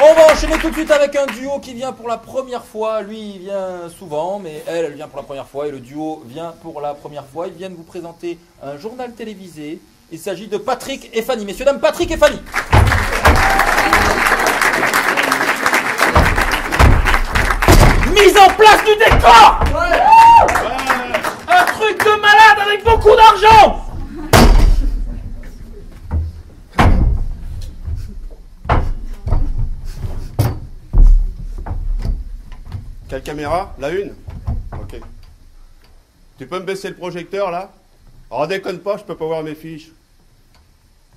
On va enchaîner tout de suite avec un duo qui vient pour la première fois. Lui, il vient souvent, mais elle vient pour la première fois. Et le duo vient pour la première fois. Ils viennent vous présenter un journal télévisé. Il s'agit de Patrick et Fanny. Messieurs, dames, Patrick et Fanny. Mise en place du décor. Un truc de malade avec beaucoup d'argent. Quelle caméra? La une? Ok. Tu peux me baisser le projecteur là? Alors déconne pas, je peux pas voir mes fiches.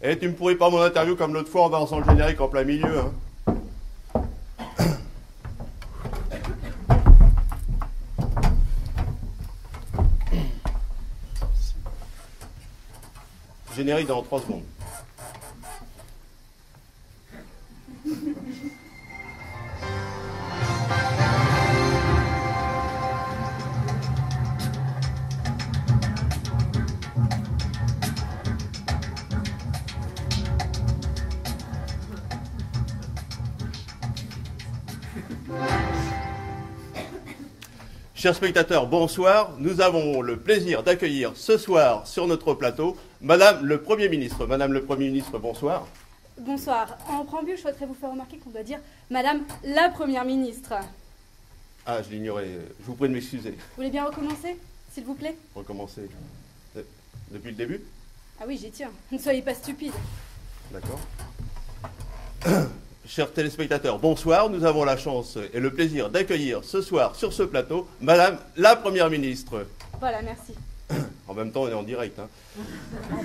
Et tu me pourris pas mon interview comme l'autre fois en balançant le générique en plein milieu, hein. Générique dans 3 secondes. Chers spectateurs, bonsoir. Nous avons le plaisir d'accueillir ce soir sur notre plateau Madame le Premier ministre. Madame le Premier ministre, bonsoir. Bonsoir. En préambule, je souhaiterais vous faire remarquer qu'on doit dire Madame la Première ministre. Ah, je l'ignorais. Je vous prie de m'excuser. Vous voulez bien recommencer, s'il vous plaît? Recommencer. Depuis le début? Ah oui, j'y tiens. Ne soyez pas stupide. D'accord. Chers téléspectateurs, bonsoir. Nous avons la chance et le plaisir d'accueillir ce soir sur ce plateau Madame la Première ministre. Voilà, merci. En même temps, on est en direct, hein.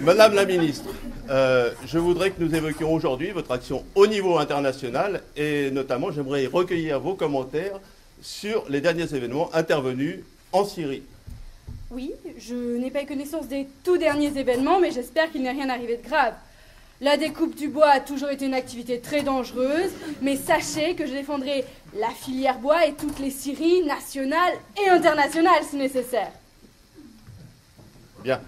Madame la ministre, je voudrais que nous évoquions aujourd'hui votre action au niveau international et notamment, j'aimerais recueillir vos commentaires sur les derniers événements intervenus en Syrie. Oui, je n'ai pas eu connaissance des tout derniers événements, mais j'espère qu'il n'est rien arrivé de grave. La découpe du bois a toujours été une activité très dangereuse, mais sachez que je défendrai la filière bois et toutes les scieries nationales et internationales si nécessaire. Bien.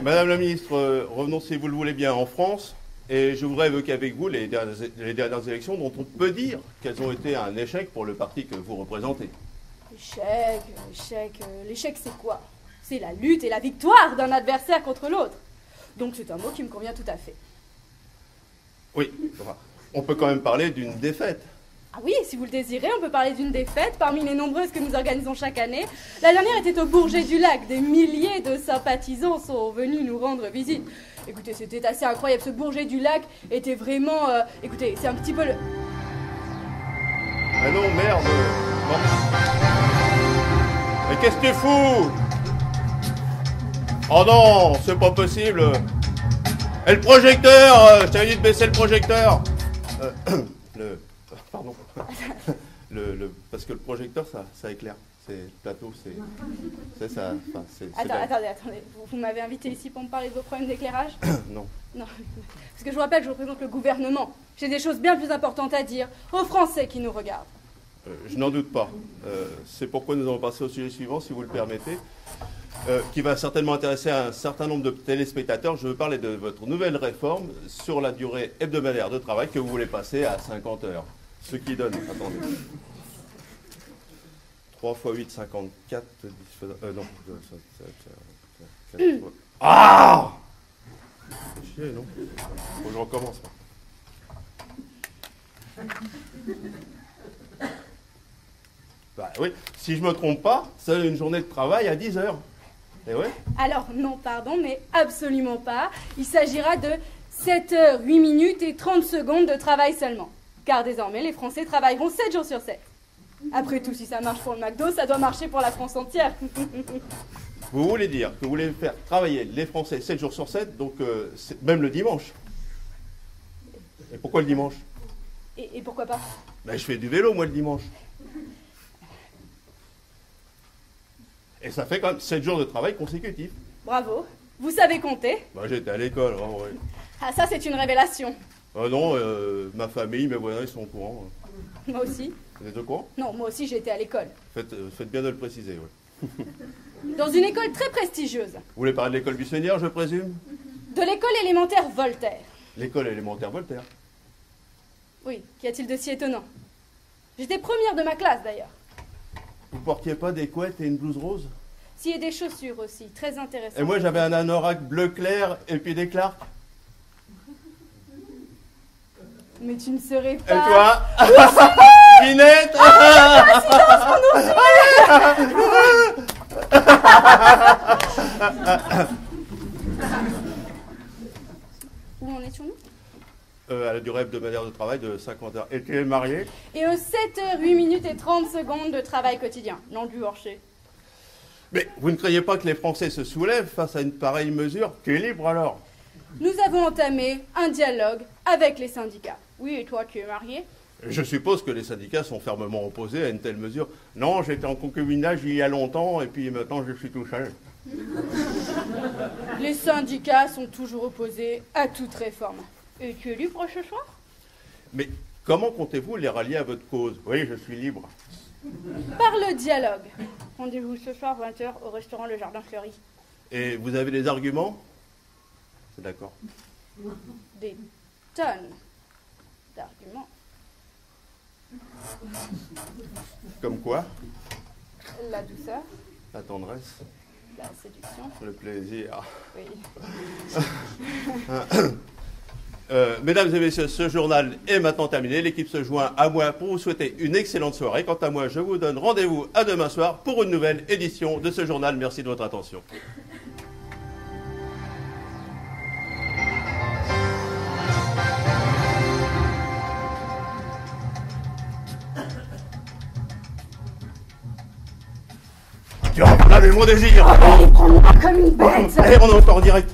Madame la ministre, revenons si vous le voulez bien en France, et je voudrais évoquer avec vous les dernières élections dont on peut dire qu'elles ont été un échec pour le parti que vous représentez. L'échec c'est quoi? C'est la lutte et la victoire d'un adversaire contre l'autre. Donc c'est un mot qui me convient tout à fait. Oui, enfin, on peut quand même parler d'une défaite. Ah oui, si vous le désirez, on peut parler d'une défaite parmi les nombreuses que nous organisons chaque année. La dernière était au Bourget du Lac. Des milliers de sympathisants sont venus nous rendre visite. Écoutez, c'était assez incroyable. Ce Bourget du Lac était vraiment... écoutez, c'est un petit peu le... Ah non, merde. Bon. Mais qu'est-ce que tu fous? Oh non, c'est pas possible. Et le projecteur, je t'avais dit de baisser le projecteur. Pardon. Parce que le projecteur, ça éclaire. C'est le plateau, c'est ça. Enfin, Attendez. Vous m'avez invité ici pour me parler de vos problèmes d'éclairage? Non. Non. Parce que je vous rappelle, je représente le gouvernement. J'ai des choses bien plus importantes à dire aux Français qui nous regardent. Je n'en doute pas. C'est pourquoi nous allons passer au sujet suivant, si vous le permettez. Qui va certainement intéresser un certain nombre de téléspectateurs. Je veux parler de votre nouvelle réforme sur la durée hebdomadaire de travail que vous voulez passer à 50 heures. Ce qui donne, attendez, 3 x 8, 54, non, ah! Chier, non? Faut que je recommence. Bah oui, si je me trompe pas, c'est une journée de travail à 10 heures. Et ouais. Alors, non, pardon, mais absolument pas. Il s'agira de 7 heures, 8 minutes et 30 secondes de travail seulement. Car désormais, les Français travailleront 7 jours sur 7. Après tout, si ça marche pour le McDo, ça doit marcher pour la France entière. Vous voulez dire que vous voulez faire travailler les Français 7 jours sur 7, donc même le dimanche. Et pourquoi le dimanche? Et pourquoi pas? Ben, je fais du vélo, moi, le dimanche. Et ça fait quand même 7 jours de travail consécutifs. Bravo. Vous savez compter? Bah, j'étais à l'école, hein, ouais. Ah, ça, c'est une révélation. Non, ma famille, mes voisins, ils sont au courant. Moi aussi. Vous êtes au courant? Non, moi aussi, j'ai été à l'école. Faites bien de le préciser, oui. Dans une école très prestigieuse. Vous voulez parler de l'école buissonnière, je présume? De l'école élémentaire Voltaire. L'école élémentaire Voltaire. Oui, qu'y a-t-il de si étonnant? J'étais première de ma classe d'ailleurs. Vous portiez pas des couettes et une blouse rose? Si, et des chaussures aussi, très intéressantes. Et moi j'avais un anorak bleu clair et puis des Clarks. Mais tu ne serais Et pas... toi? Ginette. Où en étions-nous? À la durée hebdomadaire de travail de 50 heures. Et tu es marié? Et aux 7 h 8 minutes et 30 secondes de travail quotidien. Non du hors-chez. Mais vous ne croyez pas que les Français se soulèvent face à une pareille mesure? Tu es libre alors? Nous avons entamé un dialogue avec les syndicats. Oui, et toi, tu es marié? Je suppose que les syndicats sont fermement opposés à une telle mesure. Non, j'étais en concubinage il y a longtemps et puis maintenant je suis tout seul. Les syndicats sont toujours opposés à toute réforme. Et tu es libre ce soir? Mais comment comptez-vous les rallier à votre cause? Oui, je suis libre. Par le dialogue. Rendez-vous ce soir 20 h au restaurant Le Jardin Fleuri. Et vous avez des arguments? C'est d'accord. Des tonnes d'arguments. Comme quoi? La douceur, La tendresse, la séduction, le plaisir. oui. Mesdames et messieurs, ce journal est maintenant terminé. L'équipe se joint à moi pour vous souhaiter une excellente soirée. Quant à moi, je vous donne rendez-vous à demain soir pour une nouvelle édition de ce journal. Merci de votre attention. Tu as entendu mon désir. Allez, prends-moi comme une bête. Allez, on est encore en direct.